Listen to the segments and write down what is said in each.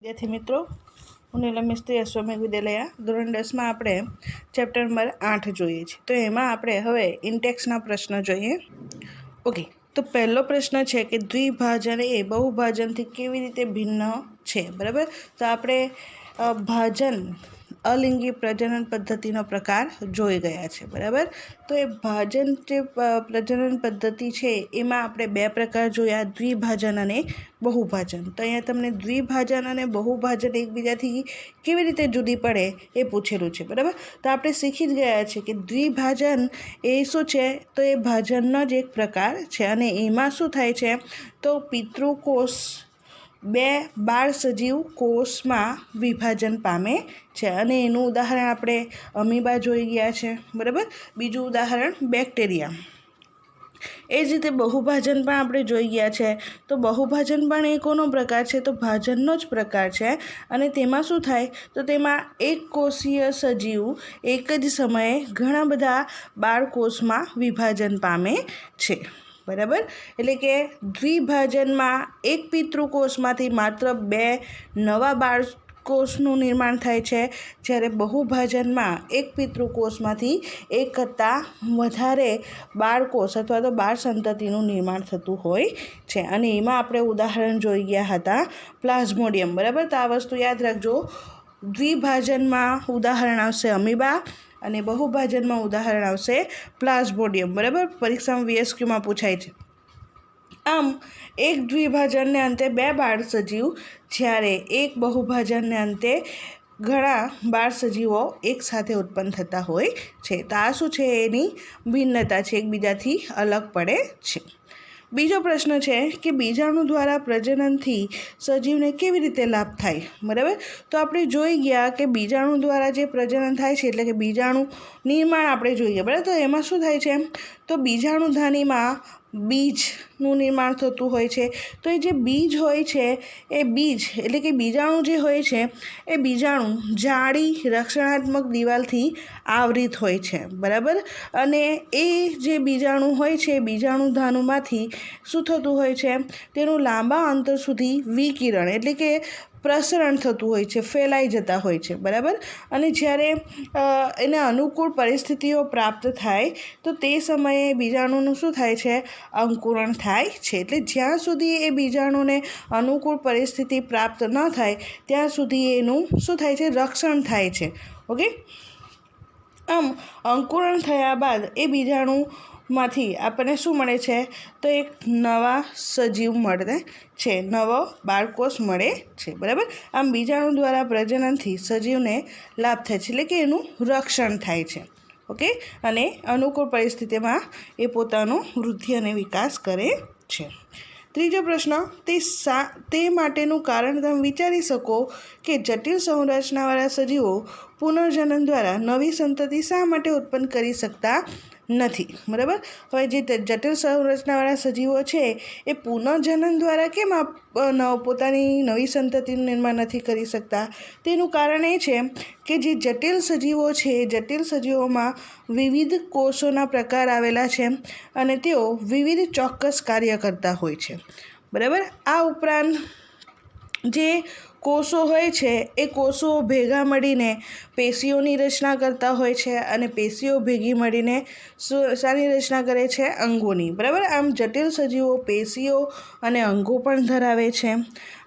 विद्यार्थी मित्रों, હું નીલમ મિસ્ત્રી અશ્વમેઘ વિદ્યાલય ધોરણ 10 માં આપણે ચેપ્ટર નંબર 8 જોઈએ છીએ। તો એમાં આપણે હવે ઇન્ટેક્સના પ્રશ્ન જોઈએ। ઓકે, તો પહેલો પ્રશ્ન છે કે દ્વિભાજન એ બહુભાજનથી કેવી રીતે ભિન્ન છે, બરાબર। તો આપણે ભાજન અલિંગી પ્રજનન પદ્ધતિનો પ્રકાર જોઈ ગયા છે, બરાબર। તો એ ભાજન જે પ્રજનન પદ્ધતિ છે એમાં આપણે બે પ્રકાર જોયા, દ્વિભાજન અને બહુભાજન। તો અહીંયા તમને દ્વિભાજન અને બહુભાજન એકબીજાથી કેવી રીતે જુદી પડે એ પૂછેલું છે, બરાબર। તો આપણે શીખી જ ગયા છે કે દ્વિભાજન એ શું છે, તો એ ભાજનનો જ એક પ્રકાર છે અને એમાં શું થાય છે, તો પિતૃકોષ બે બાળ સજીવ કોષમાં વિભાજન પામે છે અને એનું ઉદાહરણ આપણે અમીબા જોઈ ગયા છે, બરાબર। બીજું ઉદાહરણ બેક્ટેરિયા। એ જ રીતે બહુભાજન પણ આપણે જોઈ ગયા છે। તો બહુભાજન પણ એ કોનો પ્રકાર છે, તો ભાજનનો જ પ્રકાર છે અને તેમાં શું થાય, તો તેમાં એક કોષીય સજીવ એક જ સમયે ઘણા બધા બાળકોષમાં વિભાજન પામે છે, બરાબર। એટલે કે દ્વિભાજનમાં એક પિતૃકોષમાંથી માત્ર બે નવા બાળકોષનું નિર્માણ થાય છે, જ્યારે બહુભાજનમાં એક પિતૃકોષમાંથી એક કરતાં વધારે બાળકોષ અથવા તો બાળ સંતતિનું નિર્માણ થતું હોય છે અને એમાં આપણે ઉદાહરણ જોઈ ગયા હતા પ્લાઝ્મોડિયમ, બરાબર। તો આ વસ્તુ યાદ રાખજો, દ્વિભાજનમાં ઉદાહરણ આવશે અમીબા અને બહુભાજનમાં ઉદાહરણ આવશે પ્લાઝ્મોડિયમ, બરાબર। પરીક્ષામાં VSQમાં પૂછાય છે। આમ એક દ્વિભાજનને અંતે બે બાળ સજીવ, જ્યારે એક બહુભાજનને અંતે ઘણા બાળ સજીવો એકસાથે ઉત્પન્ન થતા હોય છે। તો આ શું છે, એની ભિન્નતા છે, એકબીજાથી અલગ પડે છે। બીજો પ્રશ્ન છે કે બીજાણુ દ્વારા પ્રજનનથી સજીવને કેવી રીતે લાભ થાય, બરાબર। તો આપણે જોઈ ગયા કે બીજાણુ દ્વારા જે પ્રજનન થાય છે, એટલે કે બીજાણુ નિર્માણ આપણે જોઈ ગયા, બરાબર। તો એમાં શું થાય છે, તો બીજાણુધાનીમાં બીજનું નિર્માણ થતું હોય છે। તો એ જે બીજ હોય છે એ બીજ એટલે કે બીજાણુ જે હોય છે એ બીજાણુ જાડી રક્ષણાત્મક દિવાલથી આવરિત હોય છે, બરાબર। અને એ જે બીજાણુ હોય છે બીજાણુધાનુમાંથી શું થતું હોય છે, તેનું લાંબા અંતર સુધી વિકિરણ એટલે કે પ્રસરણ થતું હોય છે, ફેલાઈ જતા હોય છે, બરાબર। અને જ્યારે એને અનુકૂળ પરિસ્થિતિઓ પ્રાપ્ત થાય તો તે સમયે બીજાણુનું શું થાય છે, અંકુરણ થાય છે। એટલે જ્યાં સુધી એ બીજાણુને અનુકૂળ પરિસ્થિતિ પ્રાપ્ત ન થાય ત્યાં સુધી એનું શું થાય છે, રક્ષણ થાય છે, ઓકે। આમ અંકુરણ થયા બાદ એ બીજાણુમાંથી આપણને શું મળે છે, તો એક નવા સજીવ મળે છે, નવો બાળકોષ મળે છે, બરાબર। આમ બીજાણુ દ્વારા પ્રજનનથી સજીવને લાભ થાય છે, એટલે કે એનું રક્ષણ થાય છે, ઓકે। અને અનુકૂળ પરિસ્થિતિમાં એ પોતાનો વૃદ્ધિ અને વિકાસ કરે છે। ત્રીજો પ્રશ્ન, તે માટેનું કારણ તમે વિચારી શકો કે જટિલ સંરચનાવાળા સજીવો પુનર્જનન દ્વારા નવી સંતતિ શા માટે ઉત્પન્ન કરી શકતા નથી, બરાબર। હવે જે જટિલ સંરચનાવાળા સજીવો છે એ પુનર્જનન દ્વારા કેમ પોતાની નવી સંતતિનું નિર્માણ નથી કરી શકતા, તેનું કારણ એ છે કે જે જટિલ સજીવો છે એ જટિલ સજીવોમાં વિવિધ કોષોના પ્રકાર આવેલા છે અને તેઓ વિવિધ ચોક્કસ કાર્ય કરતા હોય છે, બરાબર। આ ઉપરાંત જે કોષો હોય છે એ કોષો ભેગા મળીને પેશીઓની રચના કરતા હોય છે અને પેશીઓ ભેગી મળીને શાની રચના કરે છે, અંગોની, બરાબર। આમ જટિલ સજીવો પેશીઓ અને અંગો પણ ધરાવે છે।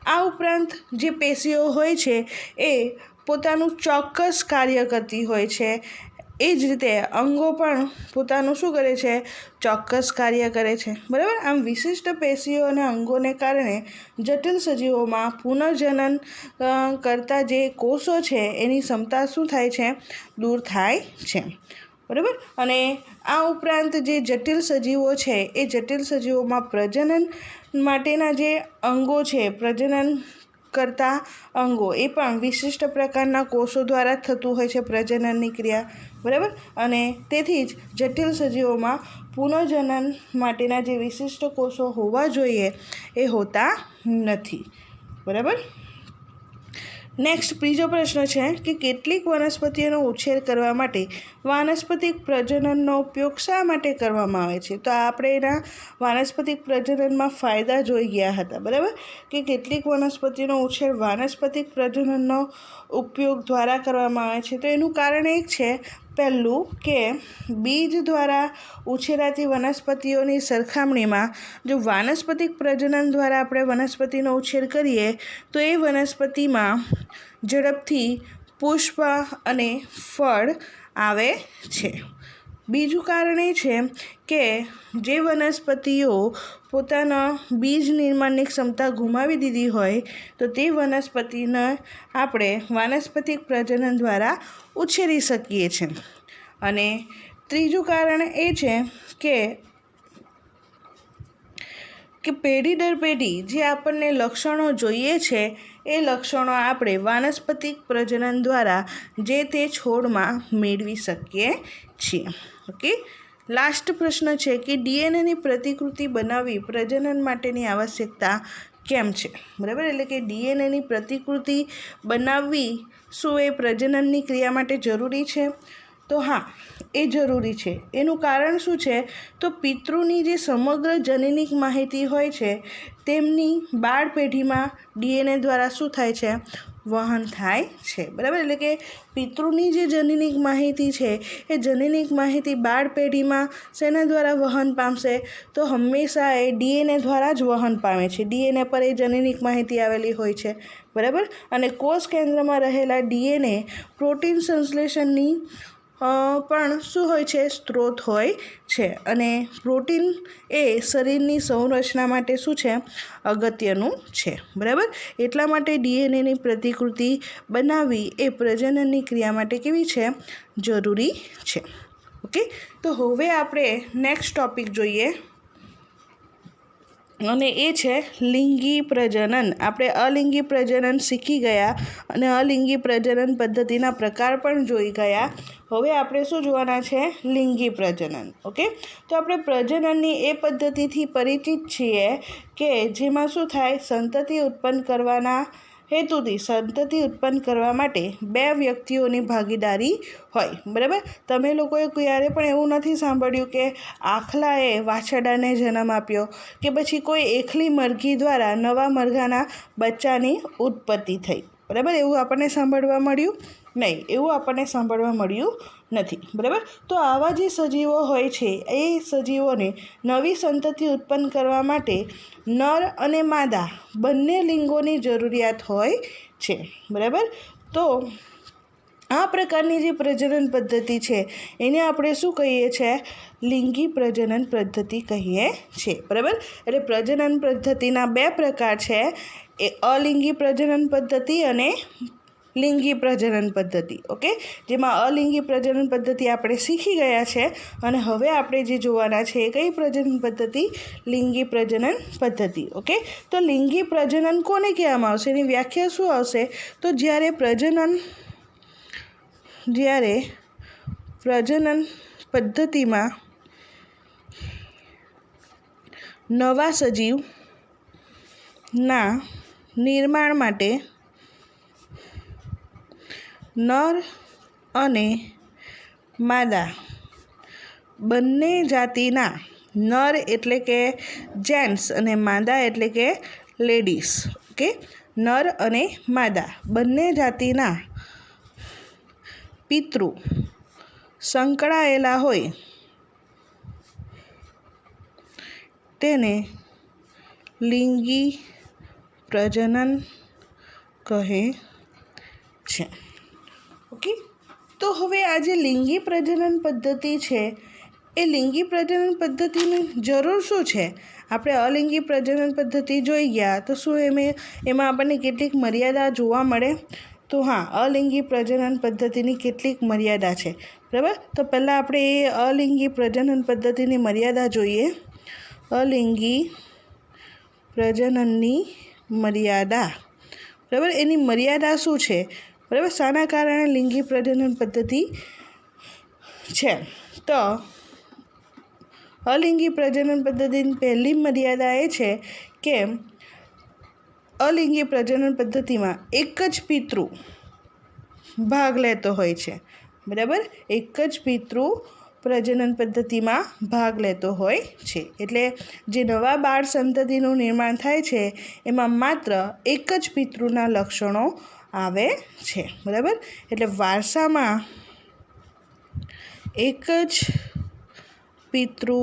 આ ઉપરાંત જે પેશીઓ હોય છે એ પોતાનું ચોક્કસ કાર્ય કરતી હોય છે, એ જ રીતે અંગો પણ પોતાનું શું કરે છે, ચોક્કસ કાર્ય કરે છે, બરાબર। આમ વિશિષ્ટ પેશીઓ અને અંગોને કારણે જટિલ સજીવોમાં પુનર્જનન કરતા જે કોષો છે એની ક્ષમતા શું થાય છે, દૂર થાય છે, બરાબર। અને આ ઉપરાંત જે જટિલ સજીવો છે એ જટિલ સજીવોમાં પ્રજનન માટેના જે અંગો છે, પ્રજનન કરતા અંગો, એ પણ વિશિષ્ટ પ્રકારના કોષો દ્વારા થતું હોય છે પ્રજનનની ક્રિયા, બરાબર। અને તેથી જ જટિલ સજીવોમાં પુનર્જનન માટેના જે વિશિષ્ટ કોષો હોવા જોઈએ એ હોતા નથી, બરાબર। નેક્સ્ટ ત્રીજો પ્રશ્ન છે કે કેટલીક વનસ્પતિઓનો ઉછેર કરવા માટે વાનસ્પતિક પ્રજનનનો ઉપયોગ શા માટે કરવામાં આવે છે? તો આપણે એના વાનસ્પતિક પ્રજનનમાં ફાયદા જોઈ ગયા હતા, બરાબર, કે કેટલીક વનસ્પતિનો ઉછેર વાનસ્પતિક પ્રજનનનો ઉપયોગ દ્વારા કરવામાં આવે છે. તો એનું કારણ એક છે, પહેલું કે બીજ દ્વારા ઉછેરાતી વનસ્પતિઓની સરખામણીમાં જો વાનસ્પતિક પ્રજનન દ્વારા આપણે વનસ્પતિનો ઉછેર કરીએ તો એ વનસ્પતિમાં ઝડપથી પુષ્પ અને ફળ આવે છે. બીજું કારણ એ છે કે જે વનસ્પતિઓ પોતાના બીજ નિર્માણની ક્ષમતા ગુમાવી દીધી હોય તો તે વનસ્પતિને આપણે વાનસ્પતિક પ્રજનન દ્વારા ઉછેરી શકીએ છીએ. અને ત્રીજું કારણ એ છે કે પેઢી દર પેઢી જે આપણને લક્ષણો જોઈએ છે એ લક્ષણો આપણે વાનસ્પતિક પ્રજનન દ્વારા જે તે છોડમાં મેળવી શકીએ છીએ. ઓકે, લાસ્ટ પ્રશ્ન છે કે ડીએનએની પ્રતિકૃતિ બનાવવી પ્રજનન માટેની આવશ્યકતા કેમ છે? બરાબર, એટલે કે ડીએનએની પ્રતિકૃતિ બનાવવી શું એ પ્રજનનની ક્રિયા માટે જરૂરી છે? તો હા, એ જરૂરી છે. એનું કારણ શું છે? તો પિતૃની જે સમગ્ર જનીનિક માહિતી હોય છે તેમની બાળ પેઢીમાં ડીએનએ દ્વારા શું થાય છે? વહન થાય છે. બરાબર, એટલે કે પિતૃની જે જનીનિક માહિતી છે એ જનીનિક માહિતી બાળ પેઢીમાં શેના દ્વારા વહન પામશે? તો હંમેશા એ ડીએનએ દ્વારા જ વહન પામે છે. ડીએનએ પર એ જનીનિક માહિતી આવેલી હોય છે. બરાબર, અને કોષ કેન્દ્રમાં રહેલા ડીએનએ પ્રોટીન સંશ્લેષણની પણ શું હોય છે? સ્ત્રોત હોય છે. અને પ્રોટીન એ શરીરની સંરચના માટે શું છે? અગત્યનું છે. બરાબર, એટલા માટે ડીએનએની પ્રતિકૃતિ બનાવવી એ પ્રજનનની ક્રિયા માટે કેવી છે? જરૂરી છે. ઓકે, તો હવે આપણે નેક્સ્ટ ટોપિક જોઈએ અને એ છે લિંગી પ્રજનન. આપણે અલિંગી પ્રજનન શીખી ગયા અને અલિંગી પ્રજનન પદ્ધતિના પ્રકાર પણ જોઈ ગયા. હવે આપણે શું જોવાના છે? લિંગી પ્રજનન. ઓકે, તો આપણે પ્રજનનની એ પદ્ધતિથી પરિચિત છીએ કે જેમાં શું થાય? સંતતિ ઉત્પન્ન કરવાના હેતુથી સંતતિ ઉત્પન્ન કરવા માટે બે વ્યક્તિઓની ભાગીદારી હોય. બરાબર, તમે લોકોએ ક્યારે પણ એવું નથી સાંભળ્યું કે આખલાએ વાછરડાને જન્મ આપ્યો કે પછી કોઈ એકલી મરઘી દ્વારા નવા મરઘાના બચ્ચાની ઉત્પત્તિ થઈ. બરાબર, એવું આપણને સાંભળવા મળ્યું નહીં. એવું આપણને સાંભળવા મળ્યું નથી. બરાબર, તો આવા જે સજીવો હોય છે એ સજીવોને નવી સંતતિ ઉત્પન્ન કરવા માટે નર અને માદા બંને લિંગોની જરૂરિયાત હોય છે. બરાબર, તો આ પ્રકારની જે પ્રજનન પદ્ધતિ છે એને આપણે શું કહીએ છીએ? લિંગી પ્રજનન પદ્ધતિ કહીએ છીએ. બરાબર, એટલે પ્રજનન પદ્ધતિના બે પ્રકાર છે, એ અલિંગી પ્રજનન પદ્ધતિ અને લિંગી પ્રજનન પદ્ધતિ. ઓકે, જેમાં અલિંગી પ્રજનન પદ્ધતિ આપણે શીખી ગયા છે અને હવે આપણે જે જોવાના છે એ કઈ પ્રજનન પદ્ધતિ? લિંગી પ્રજનન પદ્ધતિ. ઓકે, તો લિંગી પ્રજનન કોને કહેવામાં આવશે? એની વ્યાખ્યા શું આવશે? તો જ્યારે પ્રજનન પદ્ધતિમાં નવા સજીવના નિર્માણ માટે નર અને માદા બંને જાતિના, નર એટલે કે જેન્ટ્સ અને માદા એટલે કે લેડીઝ. ઓકે, નર અને માદા બંને જાતિના પિતૃ સંકળાયેલા હોય તેને લિંગી પ્રજનન કહે છે. ઓકે, તો હવે આ જે લિંગી પ્રજનન પદ્ધતિ છે એ લિંગી પ્રજનન પદ્ધતિની જરૂર શું છે? આપણે અલિંગી પ્રજનન પદ્ધતિ જોઈ ગયા તો શું એમાં આપણને કેટલીક મર્યાદા જોવા મળે? તો હા, અલિંગી પ્રજનન પદ્ધતિની કેટલીક મર્યાદા છે. બરાબર, તો પહેલાં આપણે એ અલિંગી પ્રજનન પદ્ધતિની મર્યાદા જોઈએ. અલિંગી પ્રજનનની મર્યાદા. બરાબર, એની મર્યાદા શું છે? બરાબર, શાના કારણે લિંગી પ્રજનન પદ્ધતિ છે? તો અલિંગી પ્રજનન પદ્ધતિની પહેલી મર્યાદા એ છે કે અલિંગી પ્રજનન પદ્ધતિમાં એક જ પિતૃ ભાગ લેતો હોય છે, બરાબર. એક જ પિતૃ પ્રજનન પદ્ધતિમાં ભાગ લેતો હોય છે. એટલે જે નવા બાળ સંતતિનું નિર્માણ થાય છે એમાં માત્ર એક જ પિતૃના લક્ષણો આવે છે, બરાબર. એટલે વારસામાં એક જ પિતૃના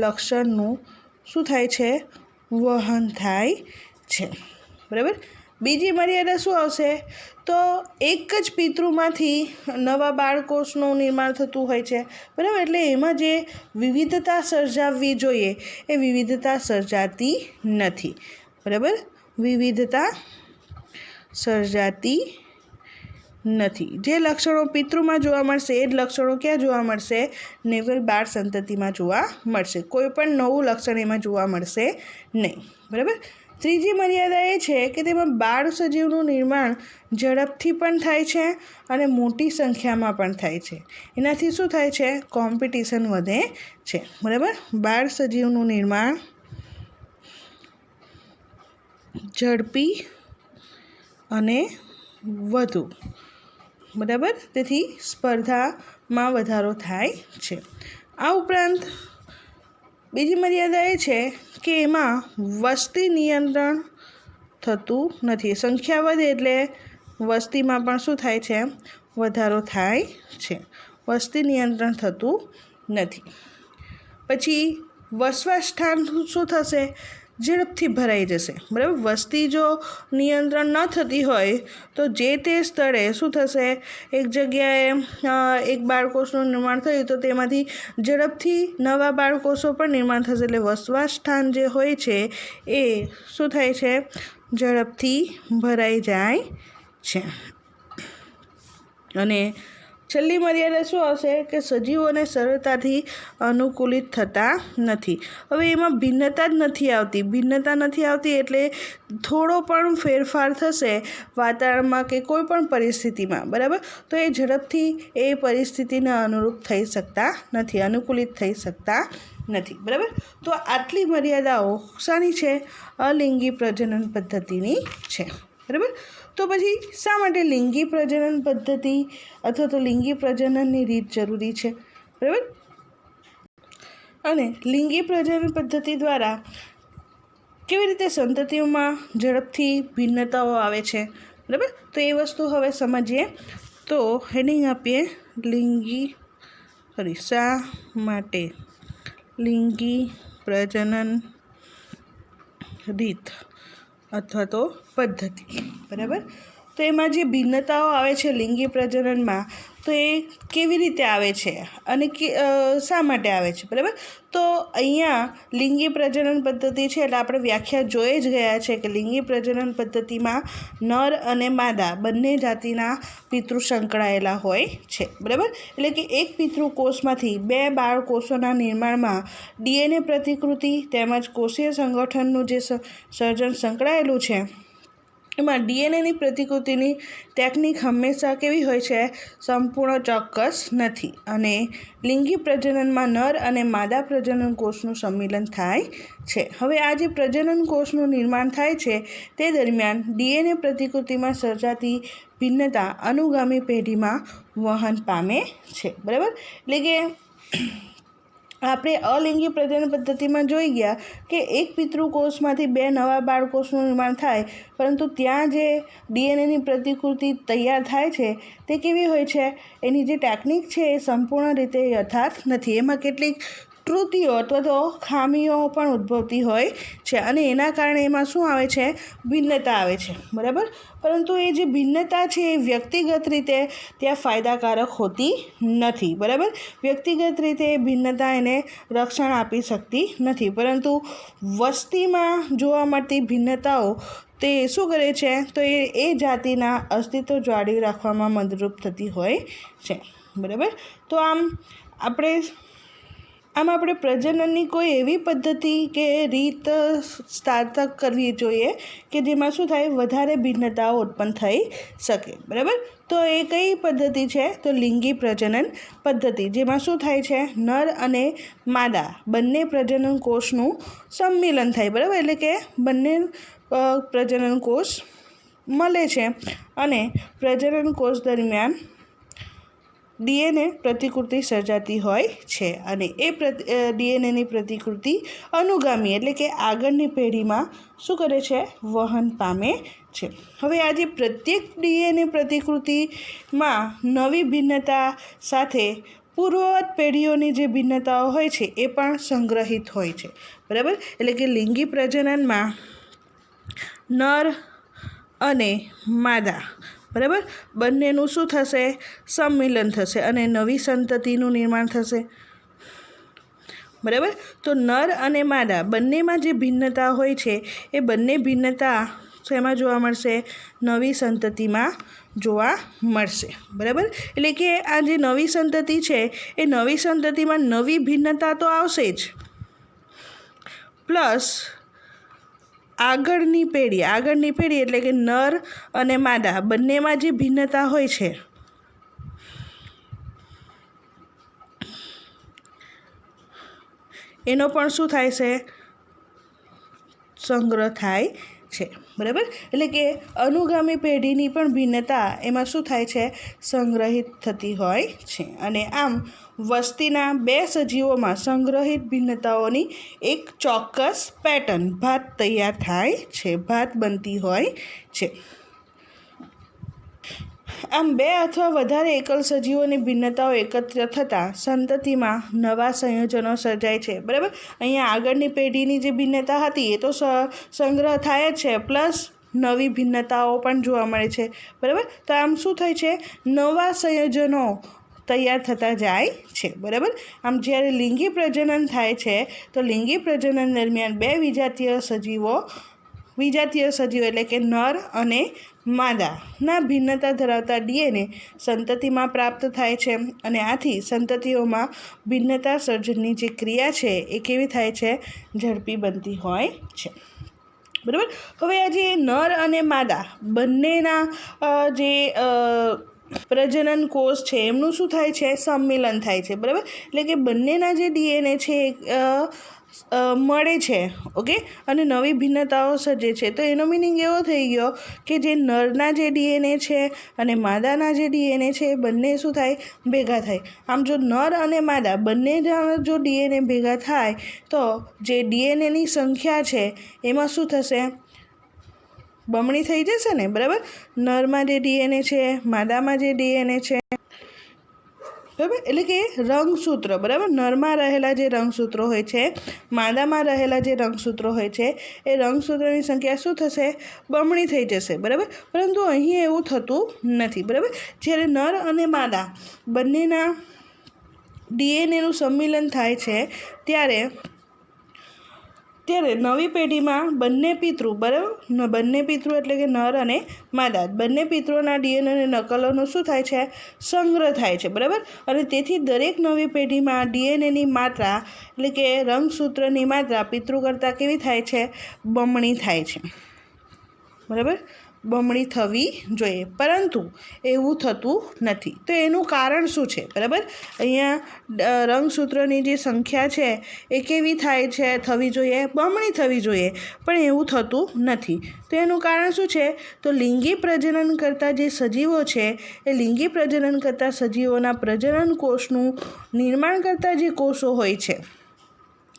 લક્ષણનું શું થાય છે? વહન થાય છે, બરાબર. બીજી મર્યાદા શું આવશે? તો એક જ પિતૃમાંથી નવા બાળકોષનું નિર્માણ થતું હોય છે, બરાબર. એટલે એમાં જે વિવિધતા સર્જાવવી જોઈએ એ વિવિધતા સર્જાતી નથી, બરાબર. વિવિધતા સર્જાતી નથી. જે લક્ષણો પિતૃમાં જોવા મળશે એ જ લક્ષણો ક્યાં જોવા મળશે? નેવલ બાળ સંતતિમાં જોવા મળશે. કોઈ પણ નવું લક્ષણ એમાં જોવા મળશે નહીં, બરાબર. ત્રીજી મર્યાદા એ છે કે તેમાં બાળ સજીવનું નિર્માણ ઝડપથી પણ થાય છે અને મોટી સંખ્યામાં પણ થાય છે. એનાથી શું થાય છે? કોમ્પિટિશન વધે છે, બરાબર. બાળ સજીવનું નિર્માણ ઝડપી અને વધુ, બરાબર. તેથી સ્પર્ધામાં વધારો થાય છે. આ ઉપરાંત બીજી મર્યાદા એ છે કે એમાં વસ્તી નિયંત્રણ થતું નથી. સંખ્યા વધે એટલે વસ્તીમાં પણ શું થાય છે? વધારો થાય છે. વસ્તી નિયંત્રણ થતું નથી. પછી વસવાટ સ્થાન શું થશે? ઝડપથી ભરાઈ જશે, બરાબર. વસ્તી જો નિયંત્રણ ન થતી હોય તો જે તે સ્થળે શું થશે? એક જગ્યાએ એક બાળકોષનું નિર્માણ થયું તો તેમાંથી ઝડપથી નવા બાળકોષો પણ નિર્માણ થશે. એટલે વસવાટ સ્થાન જે હોય છે એ શું થાય છે? ઝડપથી ભરાઈ જાય છે. અને છેલ્લી મર્યાદા શું આવશે? કે સજીવોને સરળતાથી અનુકૂલિત થતા નથી. હવે એમાં ભિન્નતા જ નથી આવતી. ભિન્નતા નથી આવતી એટલે થોડો પણ ફેરફાર થશે વાતાવરણમાં કે કોઈ પણ પરિસ્થિતિમાં, બરાબર, તો એ ઝડપથી એ પરિસ્થિતિને અનુરૂપ થઈ શકતા નથી, અનુકૂલિત થઈ શકતા નથી, બરાબર. તો આટલી મર્યાદાઓ શાની છે? અલિંગી પ્રજનન પદ્ધતિની છે, બરાબર. તો પછી શા માટે લિંગી પ્રજનન પદ્ધતિ અથવા તો લિંગી પ્રજનનની રીત જરૂરી છે, બરાબર. અને લિંગી પ્રજનન પદ્ધતિ દ્વારા કેવી રીતે સંતતિઓમાં ઝડપથી ભિન્નતાઓ આવે છે, બરાબર. તો એ વસ્તુ હવે સમજીએ. તો હેડિંગ આપીએ શા માટે લિંગી પ્રજનન રીત અથવા તો પદ્ધતિ, બરાબર. તો એમાં જે ભિન્નતાઓ આવે છે લિંગી પ્રજનનમાં, તો એ કેવી રીતે આવે છે અને શા માટે આવે છે, બરાબર. તો અહીંયા લિંગી પ્રજનન પદ્ધતિ છે એટલે આપણે વ્યાખ્યા જોઈ જ ગયા છે કે લિંગી પ્રજનન પદ્ધતિમાં નર અને માદા બંને જાતિના પિતૃ સંકળાયેલા હોય છે, બરાબર. એટલે કે એક પિતૃકોષમાંથી બે બાળકોષોના નિર્માણમાં ડીએનએ પ્રતિકૃતિ તેમજ કોષીય સંગઠનનું જે સર્જન સંકળાયેલું છે એમાં ડીએનએની પ્રતિકૃતિની ટેકનિક હંમેશા કેવી હોય છે? સંપૂર્ણ ચોક્કસ નથી. અને લિંગી પ્રજનનમાં નર અને માદા પ્રજનન કોષનું સંમિલન થાય છે. હવે આ જે પ્રજનન કોષનું નિર્માણ થાય છે તે દરમિયાન ડીએનએ પ્રતિકૃતિમાં સર્જાતી ભિન્નતા અનુગામી પેઢીમાં વહન પામે છે, બરાબર. એટલે કે આપણે અલિંગી પ્રજનન પદ્ધતિમાં જોઈ ગયા કે એક પિતૃકોષમાંથી બે નવા બાળકોષનું નિર્માણ થાય, પરંતુ ત્યાં જે ડીએનએની પ્રતિકૃતિ તૈયાર થાય છે તે કેવી હોય છે? એની જે ટેકનિક છે એ સંપૂર્ણ રીતે યથાર્થ નથી. એમાં કેટલીક ત્રુટિઓ અથવા તો ખામીઓ પણ ઉદ્ભવતી હોય છે અને એના કારણે એમાં શું આવે છે? ભિન્નતા આવે છે, બરાબર. પરંતુ એ જે ભિન્નતા છે એ વ્યક્તિગત રીતે ત્યાં ફાયદાકારક હોતી નથી, બરાબર. વ્યક્તિગત રીતે એ ભિન્નતા એને રક્ષણ આપી શકતી નથી, પરંતુ વસ્તીમાં જોવા મળતી ભિન્નતાઓ તે શું કરે છે? તો એ જાતિના અસ્તિત્વ જાળવી રાખવામાં મદદરૂપ થતી હોય છે, બરાબર. તો આમ આપણે આમ આપણે પ્રજનનની કોઈ એવી પદ્ધતિ કે રીત સાર્થક કરવી જોઈએ કે જેમાં શું થાય, વધારે ભિન્નતાઓ ઉત્પન્ન થઈ શકે, બરાબર. તો એ કઈ પદ્ધતિ છે? તો લિંગી પ્રજનન પદ્ધતિ, જેમાં શું થાય છે, નર અને માદા બંને પ્રજનન કોષનું સંમિલન થાય, બરાબર. એટલે કે બંને પ્રજનન કોષ મળે છે અને પ્રજનન કોષ દરમિયાન ડીએનએ પ્રતિકૃતિ સર્જાતી હોય છે અને એ ડીએનએની પ્રતિકૃતિ અનુગામી એટલે કે આગળની પેઢીમાં શું કરે છે, વહન પામે છે. હવે આ જે પ્રત્યેક ડીએનએ પ્રતિકૃતિમાં નવી ભિન્નતા સાથે પૂર્વવર્ત પેઢીઓની જે ભિન્નતાઓ હોય છે એ પણ સંગ્રહિત હોય છે, બરાબર. એટલે કે લિંગી પ્રજનનમાં નર અને માદા, બરાબર, બંનેનું શું થશે, સંમિલન થશે અને નવી સંતતિનું નિર્માણ થશે, બરાબર. તો નર અને માદા બંનેમાં જે ભિન્નતા હોય છે એ બંને ભિન્નતા શેમાં જોવા મળશે, નવી સંતતિમાં જોવા મળશે, બરાબર. એટલે કે આ જે નવી સંતતિ છે એ નવી સંતતિમાં નવી ભિન્નતા તો આવશે જ, પ્લસ આગળની પેઢી એટલે કે નર અને માદા બંનેમાં જે ભિન્નતા હોય છે એનો પણ શું થાય છે, સંગ્રહ થાય છે, બરાબર. એટલે કે અનુગામી પેઢીની પણ ભિન્નતા એમાં શું થાય છે, સંગ્રહિત થતી હોય છે અને આમ વસ્તીના બે સજીવોમાં સંગ્રહિત ભિન્નતાઓની એક ચોક્કસ પેટર્ન ભાત તૈયાર થાય છે, ભાત બનતી હોય છે. આમ બે અથવા વધારે એકલ સજીવોની ભિન્નતાઓ એકત્ર થતાં સંતતિમાં નવા સંયોજનો સર્જાય છે, બરાબર. અહીંયા આગળની પેઢીની જે ભિન્નતા હતી એ તો સંગ્રહ થાય જ છે, પ્લસ નવી ભિન્નતાઓ પણ જોવા મળે છે, બરાબર. તો આમ શું થાય છે, નવા સંયોજનો તૈયાર થતા જાય છે, બરાબર. આમ જ્યારે લિંગી પ્રજનન થાય છે તો લિંગી પ્રજનન દરમિયાન બે વિજાતીય સજીવો એટલે કે નર અને માદાના ભિન્નતા ધરાવતા ડીએનએ સંતતિમાં પ્રાપ્ત થાય છે અને આથી સંતતિઓમાં ભિન્નતા સર્જનની જે ક્રિયા છે એ કેવી થાય છે, ઝડપી બનતી હોય છે, બરાબર. હવે આ જે નર અને માદા બંનેના જે પ્રજનન કોષ છે એમનું શું થાય છે, સંમિલન થાય છે, બરાબર. એટલે કે બંનેના જે ડીએનએ છે મળે છે, ઓકે, અને નવી ભિન્નતાઓ સર્જે છે. તો એનો મિનિંગ એવો થઈ ગયો કે જે નરના જે ડીએનએ છે અને માદાના જે ડીએનએ છે એ બંને શું થાય, ભેગા થાય. આમ જો નર અને માદા બંને જો ડીએનએ ભેગા થાય તો જે ડીએનએની સંખ્યા છે એમાં શું થશે, બમણી થઈ જશે ને, બરાબર. નરમાં જે ડીએનએ છે, માદામાં જે ડીએનએ છે, બરાબર. એટલે કે રંગસૂત્ર, બરાબર, નરમાં રહેલા જે રંગસૂત્રો હોય છે, માદામાં રહેલા જે રંગસૂત્રો હોય છે એ રંગસૂત્રોની સંખ્યા શું થશે, બમણી થઈ જશે, બરાબર. પરંતુ અહીં એવું થતું નથી, બરાબર. જ્યારે નર અને માદા બંનેના ડીએનએનું સંમિલન થાય છે ત્યારે નવી પેઢીમાં બંને પિતૃ, બરાબર, બંને પિતૃ એટલે કે નર અને માદા બંને પિતૃઓના ડીએનએ નકલોનો શું થાય છે, સંગ્રહ થાય છે, બરાબર. અને તેથી દરેક નવી પેઢીમાં ડીએનએની માત્રા એટલે કે રંગસૂત્રની માત્રા પિતૃ કરતાં કેવી થાય છે, બમણી થાય છે, બરાબર, બમણી થવી જોઈએ, પરંતુ એવું થતું નથી. તો એનું કારણ શું છે, બરાબર. અહીંયા રંગસૂત્રોની જે સંખ્યા છે એ કેવી થાય છે, થવી જોઈએ, બમણી થવી જોઈએ, પણ એવું થતું નથી. તો એનું કારણ શું છે, તો લિંગી પ્રજનન કરતા જે સજીવો છે એ લિંગી પ્રજનન કરતા સજીવોના પ્રજનન કોષનું નિર્માણ કરતા જે કોષો હોય છે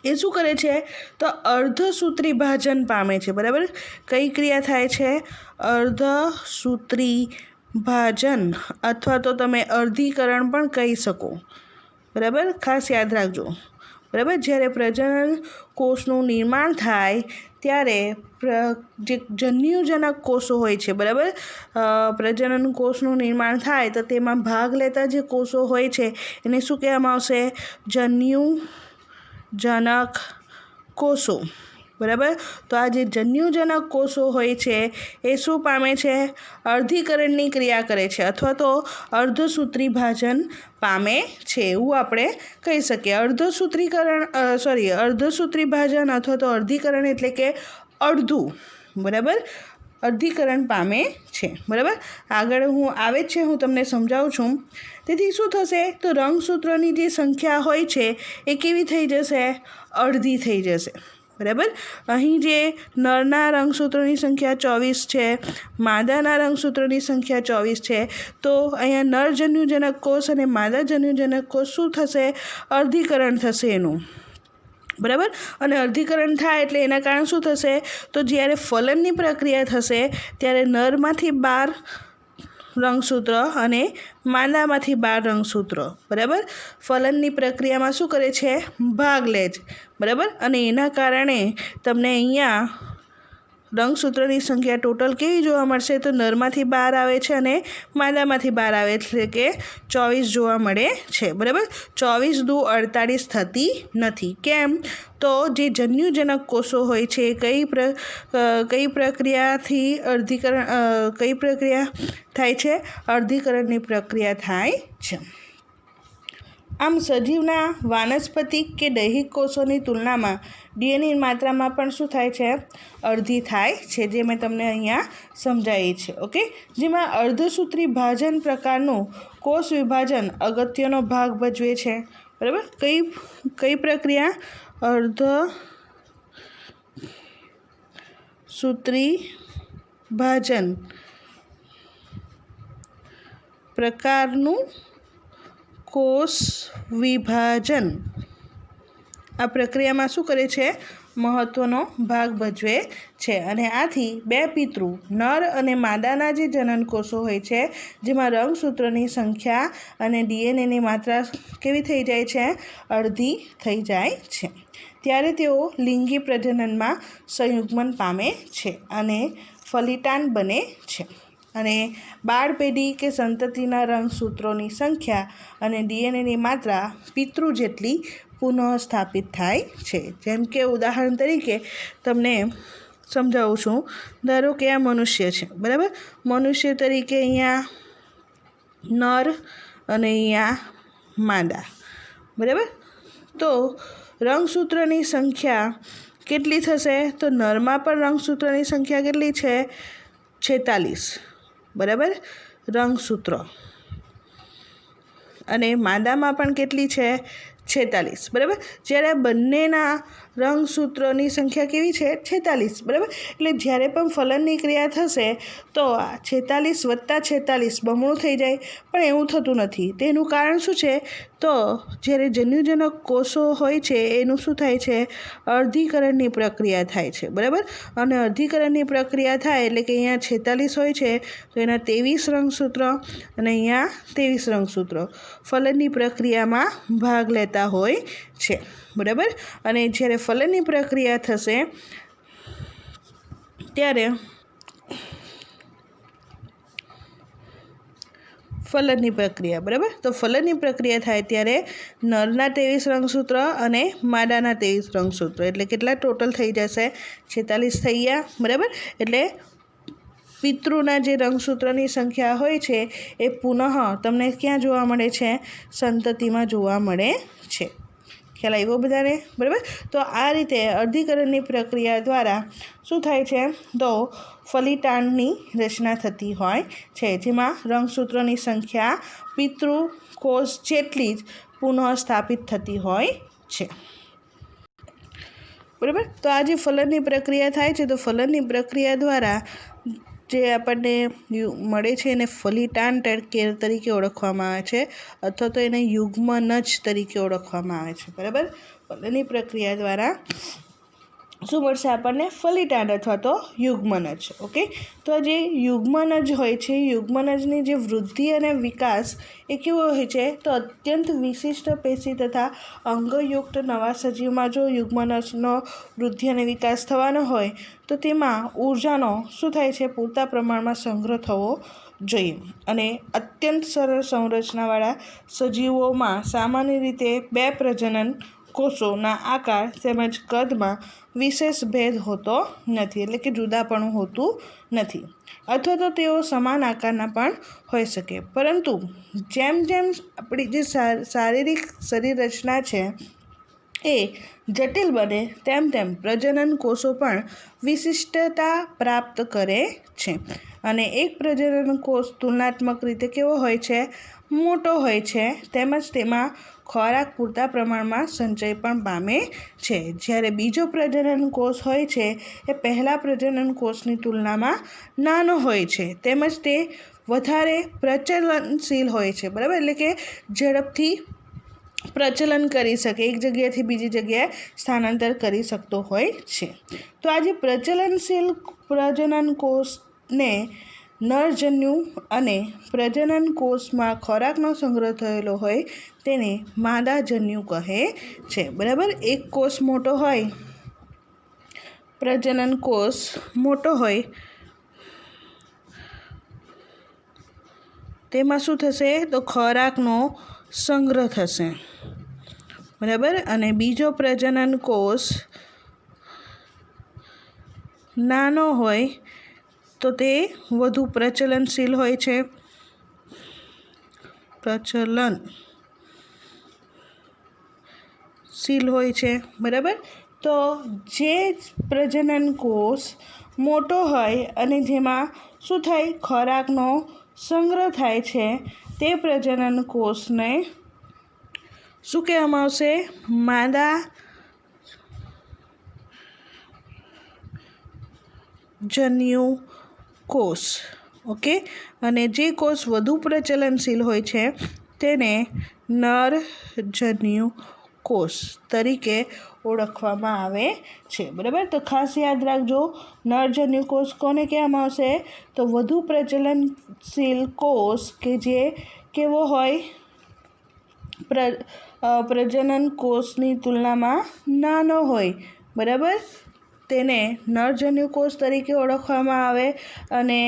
એ શું કરે છે, તો અર્ધસૂત્રી ભાજન પામે છે, બરાબર. કઈ ક્રિયા થાય છે, અર્ધસૂત્રી ભાજન અથવા તો તમે અર્ધીકરણ પણ કહી શકો, બરાબર. ખાસ યાદ રાખજો, બરાબર. જ્યારે પ્રજનન કોષનું નિર્માણ થાય ત્યારે જે જન્યુજનક કોષો હોય છે, બરાબર, પ્રજનન કોષનું નિર્માણ થાય તો તેમાં ભાગ લેતા જે કોષો હોય છે એને શું કહેવામાં આવશે, જન્યુજનક કોષો, બરાબર. તો આ જે જન્યુજનક કોષો હોય છે એ શું પામે છે? અર્ધીકરણની ક્રિયા કરે છે અથવા તો અર્ધસૂત્રી ભાજન પામે છે એવું આપણે કહી શકીએ. અર્ધસૂત્રી ભાજન અથવા તો અર્ધીકરણ એટલે કે અડધું, બરાબર, અર્ધીકરણ પામે છે. બરાબર. આગળ આવે જ છે, હું તમને સમજાવું છું. તેથી શું થશે? તો રંગસૂત્રોની જે સંખ્યા હોય છે એ કેવી થઈ જશે? અડધી થઈ જશે. બરાબર. અહીં જે નરના રંગસૂત્રોની સંખ્યા 24 છે, માદાના રંગસૂત્રોની સંખ્યા 24 છે. તો અહીંયા નર જન્યુજનક કોષ અને માદા જન્યુજનક કોષ શું થશે? અર્ધીકરણ થશે એનું. બરાબર. અને અર્ધીકરણ થાય એટલે એના કારણે શું થશે? તો જ્યારે ફલનની પ્રક્રિયા થશે ત્યારે નરમાંથી 12 રંગસૂત્ર અને માદામાંથી 12 રંગસૂત્ર, બરાબર, ફલનની પ્રક્રિયામાં શું કરે છે? ભાગ લે છે. બરાબર. અને એના કારણે તમને અહીંયા રંગસૂત્રની સંખ્યા ટોટલ કેવી જોવા મળશે? તો નરમાંથી 12 આવે છે અને માદામાંથી 12 આવે એટલે કે 24 જોવા મળે છે. બરાબર. 24 દુ 48 થતી નથી. કેમ? તો જે જન્યુજનક કોષો હોય છે કઈ પ્રક્રિયાથી કઈ પ્રક્રિયા થાય છે? અર્ધીકરણની પ્રક્રિયા થાય છે. આમ સજીવના વાનસ્પતિક કે દૈહિક કોષોની તુલનામાં ડીએનએની માત્રામાં પણ શું થાય છે? અડધી થાય છે, જે મેં તમને અહીંયા સમજાવી છે. ઓકે. જેમાં અર્ધસૂત્રી ભાજન પ્રકારનું કોષ વિભાજન અગત્યનો ભાગ ભજવે છે. બરાબર. કઈ પ્રક્રિયા? અર્ધસૂત્રી ભાજન પ્રકારનું કોષ વિભાજન આ પ્રક્રિયામાં શું કરે છે? મહત્ત્વનો ભાગ ભજવે છે. અને આથી બે પિતૃ નર અને માદાના જે જનન કોષો હોય છે જેમાં રંગસૂત્રોની સંખ્યા અને ડીએનએની માત્રા કેવી થઈ જાય છે? અડધી થઈ જાય છે. ત્યારે તેઓ લિંગી પ્રજનનમાં સંયુગ્મન પામે છે અને ફલિતાંડ બને છે. અને બાળ પેઢી કે સંતતિના રંગસૂત્રોની સંખ્યા અને ડીએનએની માત્રા પિતૃ જેટલી પુનઃસ્થાપિત થાય છે. જેમ કે ઉદાહરણ તરીકે તમને સમજાવું છું. ધારો કે આ મનુષ્ય છે. બરાબર. મનુષ્ય તરીકે અહીંયા નર અને અહીંયા માદા. બરાબર. તો રંગસૂત્રની સંખ્યા કેટલી થશે? તો નરમાં પણ રંગસૂત્રની સંખ્યા કેટલી છે? 46. બરાબર, રંગસૂત્રો. અને માદામાં પણ કેટલી છે? 46. બરાબર. જ્યારે બંનેના રંગસૂત્રોની સંખ્યા કેવી છે? 46. બરાબર. એટલે જ્યારે પણ ફલનની ક્રિયા થશે તો 46 વત્તા 46 બમણું થઈ જાય, પણ એવું થતું નથી. તેનું કારણ શું છે? તો જ્યારે જન્યુજનક કોષો હોય છે એનું શું થાય છે? અર્ધીકરણની પ્રક્રિયા થાય છે. બરાબર. અને અર્ધીકરણની પ્રક્રિયા થાય એટલે કે અહીંયા 46 હોય છે તો એના 23 રંગસૂત્ર અને અહીંયા 23 રંગસૂત્રો ફલનની પ્રક્રિયામાં ભાગ લેતા હોય છે. બરાબર. અને જ્યારે ફલનની પ્રક્રિયા થશે ત્યારે ફલનની પ્રક્રિયા, બરાબર, તો ફલનની પ્રક્રિયા થાય ત્યારે નરના 23 રંગસૂત્ર અને માદાના 23 રંગસૂત્ર એટલે કેટલા ટોટલ થઈ જશે? 46 થઈ ગયા. બરાબર. એટલે પિતૃના જે રંગસૂત્રની સંખ્યા હોય છે એ પુનઃ તમને ક્યાં જોવા મળે છે? સંતતિમાં જોવા મળે છે. ખ્યાલ આવ્યો બધાને? બરાબર. તો આ રીતે અર્ધીકરણની પ્રક્રિયા દ્વારા શું થાય છે? તો ફલિતાંડની રચના થતી હોય છે જેમાં રંગસૂત્રોની સંખ્યા પિતૃ કોષ જેટલી જ પુનઃસ્થાપિત થતી હોય છે. બરાબર. તો આ જે ફલનની પ્રક્રિયા થાય છે તો ફલનની પ્રક્રિયા દ્વારા જે આપણને મળે છે એને ફલિતાંડ તરીકે ઓળખવામાં આવે છે અથવા તો એને યુગ્મનજ તરીકે ઓળખવામાં આવે છે. બરાબર. ફલનની પ્રક્રિયા દ્વારા શું મળશે આપણને? ફલિતાંડ અથવા તો યુગ્મનજ. ઓકે. તો આ જે યુગ્મનજ હોય છે, યુગ્મનજની જે વૃદ્ધિ અને વિકાસ એ કેવો હોય છે? તો અત્યંત વિશિષ્ટ પેશી તથા અંગયુક્ત નવા સજીવમાં જો યુગ્મનજનો વૃદ્ધિ અને વિકાસ થવાનો હોય તો તેમાં ઊર્જાનો શું થાય છે? પૂરતા પ્રમાણમાં સંગ્રહ થવો જોઈએ. અને અત્યંત સરળ સંરચનાવાળા સજીવોમાં સામાન્ય રીતે 2 પ્રજનન કોષોના આકાર તેમજ કદમાં વિશેષ ભેદ હોતો નથી, એટલે કે જુદાપણું હોતું નથી, અથવા તો તેઓ સમાન આકારના પણ હોઈ શકે. પરંતુ જેમ જેમ આપણી જે શારીરિક શરીર રચના છે એ જટિલ બને તેમ તેમ પ્રજનન કોષો પણ વિશિષ્ટતા પ્રાપ્ત કરે છે. અને એક પ્રજનન કોષ તુલનાત્મક રીતે કેવો હોય છે? મોટો હોય છે, તેમજ તેમાં ખોરાક પૂરતા પ્રમાણમાં સંચય પણ પામે છે. જ્યારે બીજો પ્રજનન કોષ હોય છે એ પહેલા પ્રજનન કોષની તુલનામાં નાનો હોય છે, તેમજ તે વધારે પ્રચલનશીલ હોય છે, બરાબર, એટલે કે ઝડપથી પ્રચલન કરી શકે, એક જગ્યાએથી બીજી જગ્યાએ સ્થાનાંતર કરી શકતો હોય છે. તો આ જે પ્રચલનશીલ પ્રજનન કોષને નરજન્યુ અને પ્રજનન કોષમાં ખોરાકનો સંગ્રહ થયેલો હોય તેને માદાજન્યુ કહે છે, બરાબર. એક કોષ મોટો હોય, પ્રજનન કોષ મોટો હોય, તેમાં શું થશે? તો ખોરાકનો સંગ્રહ થશે, બરાબર. અને બીજો પ્રજનન કોષ નાનો હોય તો તે વધુ પ્રચલનશીલ હોય છે, પ્રચલનશીલ હોય છે, બરાબર. તો જે પ્રજનન કોષ મોટો હોય અને જેમાં શું થાય? ખોરાકનો સંગ્રહ થાય છે, તે પ્રજનન કોષને શું કહેવામાં આવશે? માદાજન્યુ કોષ. ઓકે. અને જે કોષ વધુ પ્રચલનશીલ હોય છે તેને નરજન્યુ કોષ તરીકે ઓળખવામાં આવે છે, બરાબર. તો ખાસ યાદ રાખજો, નરજન્યુ કોષ કોને કહેવામાં આવશે? તો વધુ પ્રચલનશીલ કોષ કે જે કેવો હોય? પ્રજનન કોષની તુલનામાં નાનો હોય, બરાબર, તેને નરજન્યુ કોષ તરીકે ઓળખવામાં આવે. અને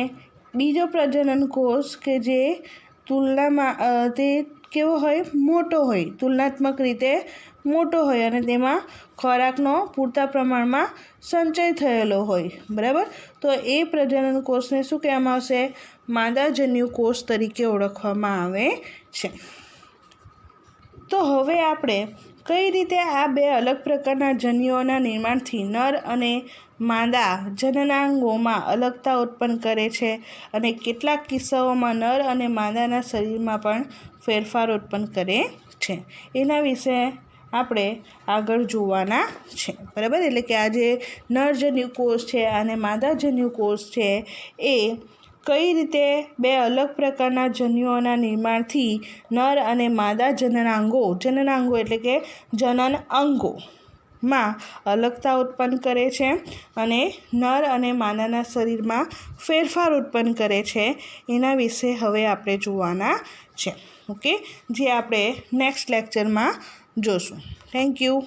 બીજો પ્રજનન કોષ કે જે તુલનામાં તે કેવો હોય? મોટો હોય, તુલનાત્મક રીતે મોટો હોય અને તેમાં ખોરાકનો પૂરતા પ્રમાણમાં સંચય થયેલો હોય, બરાબર. તો એ પ્રજનન કોષને શું કહેવામાં આવશે? માદાજન્યુ કોષ તરીકે ઓળખવામાં આવે છે. તો હવે આપણે કઈ રીતે આ બે અલગ પ્રકારના જન્યુઓના નિર્માણથી નર અને માદા જનનાંગોમાં અલગતા ઉત્પન્ન કરે છે અને કેટલાક કિસ્સાઓમાં નર અને માદાના શરીરમાં પણ ફેરફાર ઉત્પન્ન કરે છે, એના વિશે આપણે આગળ જોવાના છે, બરાબર. એટલે કે આ જે નરજન્યુ કોષ છે અને માદાજન્યુ કોષ છે એ કઈ રીતે બે અલગ પ્રકારના જન્યુઓના નિર્માણથી નર અને માદા જનનાંગો એટલે કે જનન અંગોમાં અલગતા ઉત્પન્ન કરે છે અને નર અને માદાના શરીરમાં ફેરફાર ઉત્પન્ન કરે છે, એના વિશે હવે આપણે જોવાના છે. ઓકે, જે આપણે નેક્સ્ટ લેક્ચરમાં જોશું. Thank you.